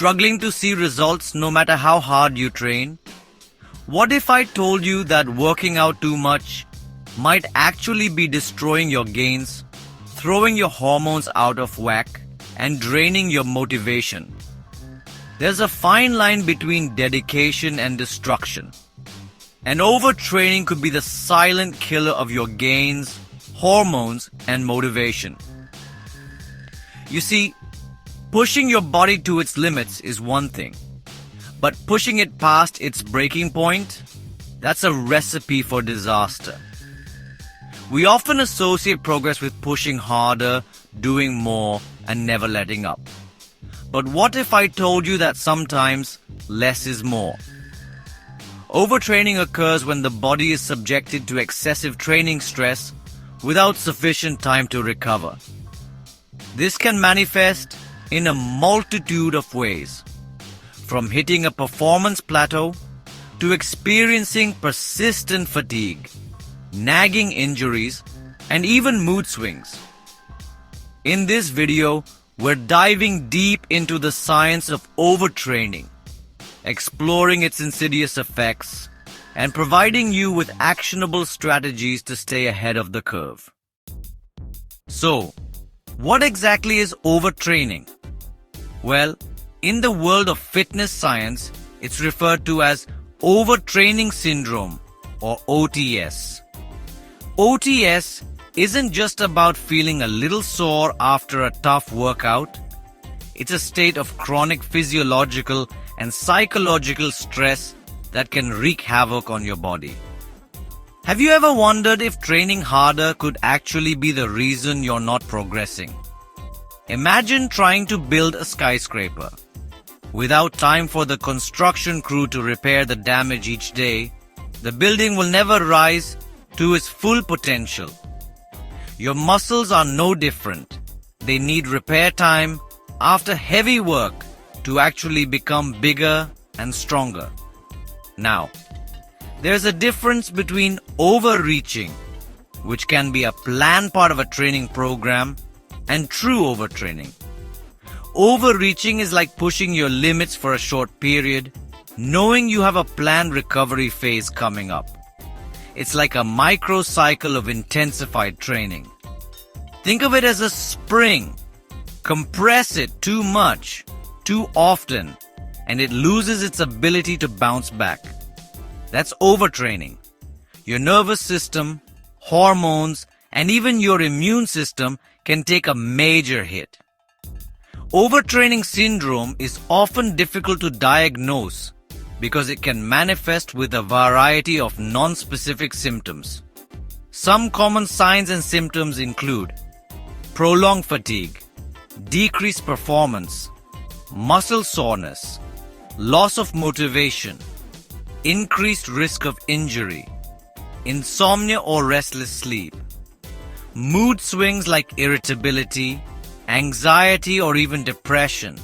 Struggling to see results no matter how hard you train? What if I told you that working out too much might actually be destroying your gains, throwing your hormones out of whack, and draining your motivation? There's a fine line between dedication and destruction. And overtraining could be the silent killer of your gains, hormones, and motivation. You see, pushing your body to its limits is one thing, but pushing it past its breaking point, that's a recipe for disaster. We often associate progress with pushing harder, doing more, and never letting up. But what if I told you that sometimes less is more? Overtraining occurs when the body is subjected to excessive training stress without sufficient time to recover. This can manifest in a multitude of ways, from hitting a performance plateau to experiencing persistent fatigue, nagging injuries, and even mood swings. In this video, we're diving deep into the science of overtraining, exploring its insidious effects, and providing you with actionable strategies to stay ahead of the curve. So, what exactly is overtraining? Well, in the world of fitness science, it's referred to as overtraining syndrome or OTS. OTS isn't just about feeling a little sore after a tough workout. It's a state of chronic physiological and psychological stress that can wreak havoc on your body. Have you ever wondered if training harder could actually be the reason you're not progressing? Imagine trying to build a skyscraper. Without time for the construction crew to repair the damage each day, the building will never rise to its full potential. Your muscles are no different. They need repair time after heavy work to actually become bigger and stronger. Now, there's a difference between overreaching, which can be a planned part of a training program, and true overtraining. Overreaching is like pushing your limits for a short period, knowing you have a planned recovery phase coming up. It's like a micro cycle of intensified training. Think of it as a spring. Compress it too much, too often, and it loses its ability to bounce back. That's overtraining. Your nervous system, hormones, and even your immune system can take a major hit. Overtraining syndrome is often difficult to diagnose because it can manifest with a variety of non-specific symptoms. Some common signs and symptoms include prolonged fatigue, decreased performance, muscle soreness, loss of motivation, increased risk of injury, insomnia or restless sleep, mood swings like irritability, anxiety or even depression,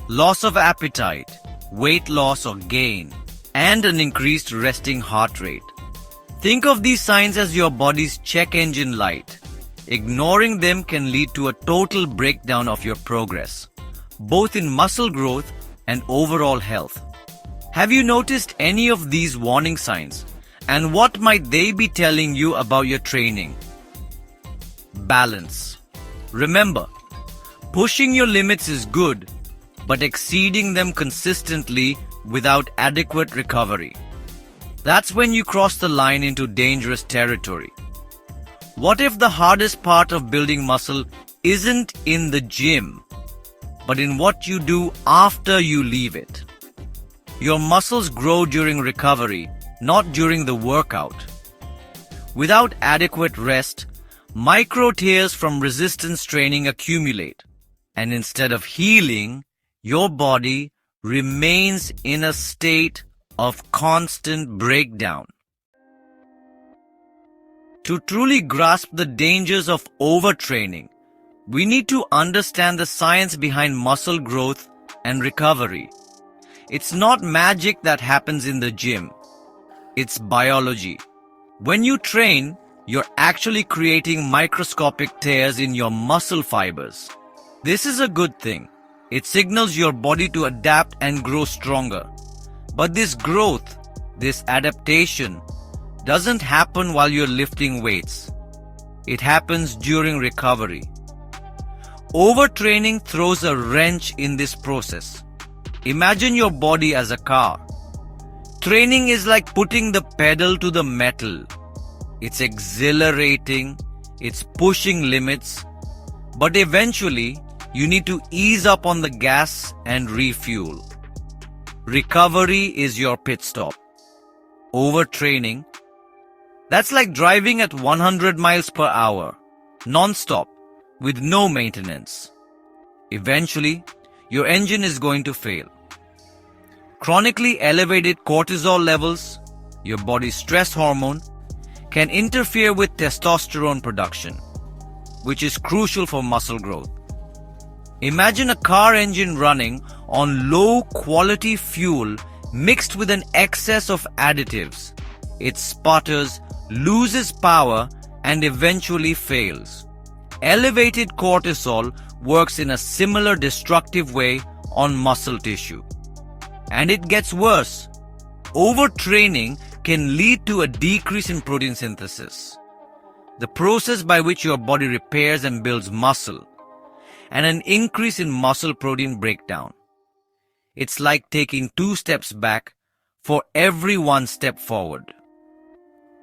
loss of appetite, weight loss or gain, and an increased resting heart rate. Think of these signs as your body's check engine light. Ignoring them can lead to a total breakdown of your progress, both in muscle growth and overall health. Have you noticed any of these warning signs? And what might they be telling you about your training? Balance. Remember, pushing your limits is good, but exceeding them consistently without adequate recovery, that's when you cross the line into dangerous territory. What if the hardest part of building muscle isn't in the gym, but in what you do after you leave it? Your muscles grow during recovery, not during the workout. Without adequate rest, micro tears from resistance training accumulate, and instead of healing, your body remains in a state of constant breakdown. To truly grasp the dangers of overtraining, we need to understand the science behind muscle growth and recovery. It's not magic that happens in the gym. It's biology. When you train, you're actually creating microscopic tears in your muscle fibers. This is a good thing. It signals your body to adapt and grow stronger. But this growth, this adaptation, doesn't happen while you're lifting weights. It happens during recovery. Overtraining throws a wrench in this process. Imagine your body as a car. Training is like putting the pedal to the metal. It's exhilarating, it's pushing limits, but eventually you need to ease up on the gas and refuel. Recovery is your pit stop. Overtraining, that's like driving at 100 miles per hour, non-stop, with no maintenance. Eventually, your engine is going to fail. Chronically elevated cortisol levels, your body's stress hormone, can interfere with testosterone production, which is crucial for muscle growth. Imagine a car engine running on low-quality fuel mixed with an excess of additives. It sputters, loses power, and eventually fails. Elevated cortisol works in a similar destructive way on muscle tissue. And it gets worse. Overtraining can lead to a decrease in protein synthesis, the process by which your body repairs and builds muscle, and an increase in muscle protein breakdown. It's like taking 2 steps back for every 1 step forward.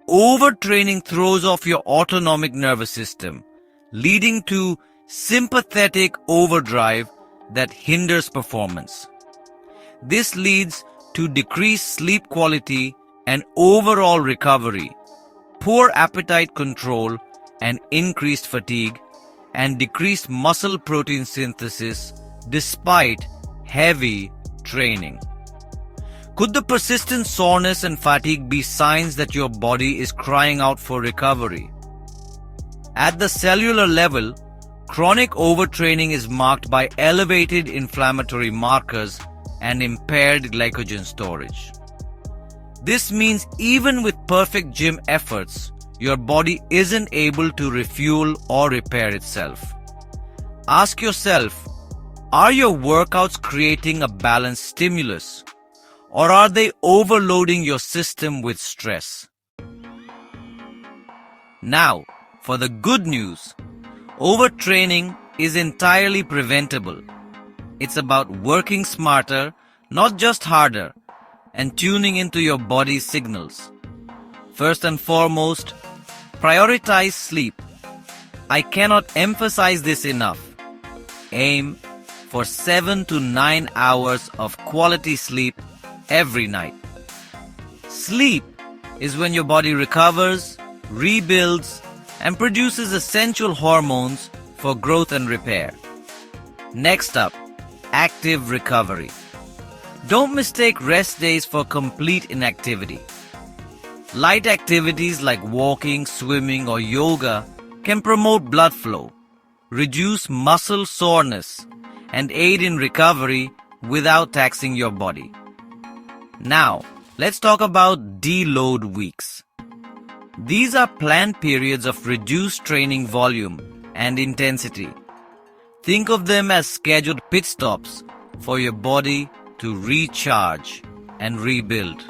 Overtraining throws off your autonomic nervous system, leading to sympathetic overdrive that hinders performance. This leads to decreased sleep quality and overall recovery, poor appetite control and increased fatigue, and decreased muscle protein synthesis despite heavy training. Could the persistent soreness and fatigue be signs that your body is crying out for recovery? At the cellular level, chronic overtraining is marked by elevated inflammatory markers and impaired glycogen storage. This means even with perfect gym efforts, your body isn't able to refuel or repair itself. Ask yourself, are your workouts creating a balanced stimulus, or are they overloading your system with stress? Now, for the good news, overtraining is entirely preventable. It's about working smarter, not just harder, and tuning into your body's signals. First and foremost, prioritize sleep. I cannot emphasize this enough. Aim for 7 to 9 hours of quality sleep every night. Sleep is when your body recovers, rebuilds, and produces essential hormones for growth and repair. Next up, active recovery. Don't mistake rest days for complete inactivity. Light activities like walking, swimming, or yoga can promote blood flow, reduce muscle soreness, and aid in recovery without taxing your body. Now, let's talk about deload weeks. These are planned periods of reduced training volume and intensity. Think of them as scheduled pit stops for your body to recharge and rebuild.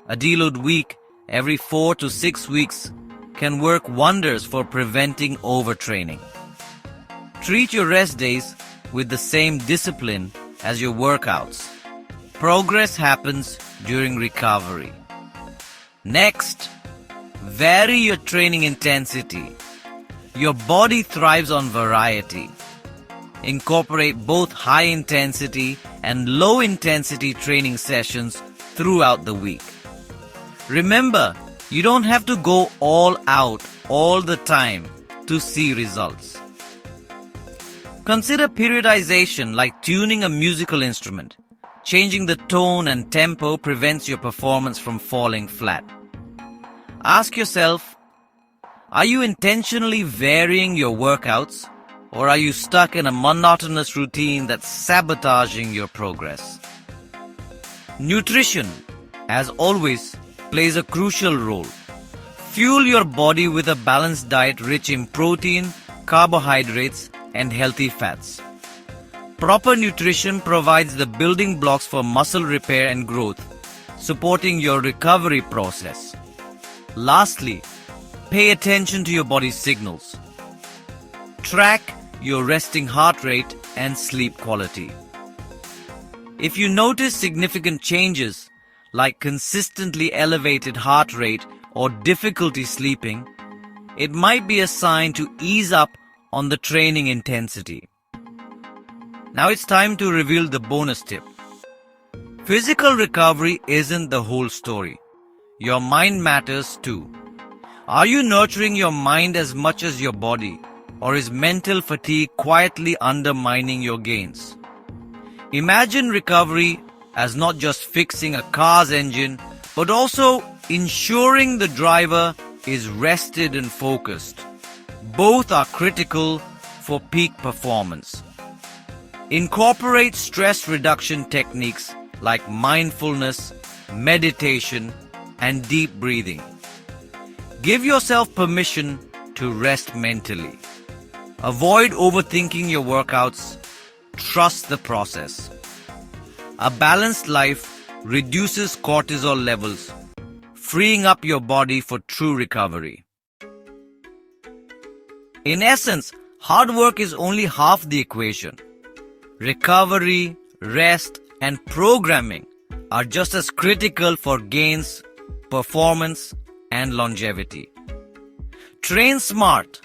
A deload week every 4 to 6 weeks can work wonders for preventing overtraining. Treat your rest days with the same discipline as your workouts. Progress happens during recovery. Next, vary your training intensity. Your body thrives on variety. Incorporate both high-intensity and low-intensity training sessions throughout the week. Remember, you don't have to go all out all the time to see results. Consider periodization like tuning a musical instrument. Changing the tone and tempo prevents your performance from falling flat. Ask yourself, are you intentionally varying your workouts, or are you stuck in a monotonous routine that's sabotaging your progress? Nutrition, as always, plays a crucial role. Fuel your body with a balanced diet rich in protein, carbohydrates, and healthy fats. Proper nutrition provides the building blocks for muscle repair and growth, supporting your recovery process. Lastly, pay attention to your body's signals. Track your resting heart rate and sleep quality. If you notice significant changes like consistently elevated heart rate or difficulty sleeping, it might be a sign to ease up on the training intensity. Now it's time to reveal the bonus tip. Physical recovery isn't the whole story. Your mind matters too. Are you nurturing your mind as much as your body, or is mental fatigue quietly undermining your gains? Imagine recovery as not just fixing a car's engine, but also ensuring the driver is rested and focused. Both are critical for peak performance. Incorporate stress reduction techniques like mindfulness, meditation, and deep breathing. Give yourself permission to rest mentally. Avoid overthinking your workouts. Trust the process. A balanced life reduces cortisol levels, freeing up your body for true recovery. In essence, hard work is only half the equation. Recovery, rest, and programming are just as critical for gains, performance, and longevity. Train smart,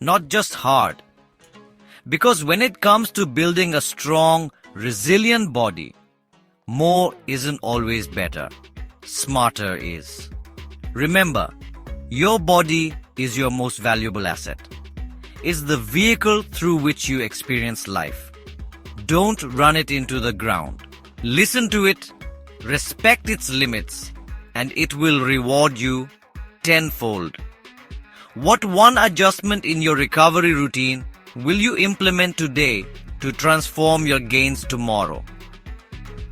not just hard. Because when it comes to building a strong, resilient body, more isn't always better. Smarter is. Remember, your body is your most valuable asset. It's the vehicle through which you experience life. Don't run it into the ground. Listen to it, respect its limits, and it will reward you tenfold. What one adjustment in your recovery routine will you implement today to transform your gains tomorrow?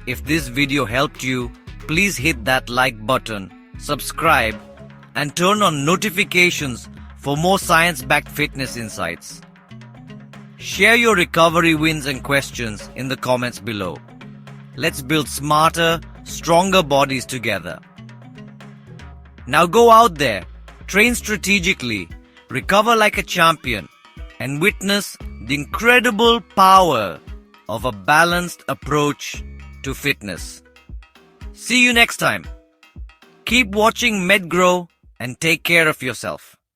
If this video helped you, please hit that like button, subscribe, and turn on notifications for more science-backed fitness insights. Share your recovery wins and questions in the comments below. Let's build smarter, stronger bodies together. Now go out there, train strategically, recover like a champion, and witness the incredible power of a balanced approach to fitness. See you next time. Keep watching MedGroww and take care of yourself.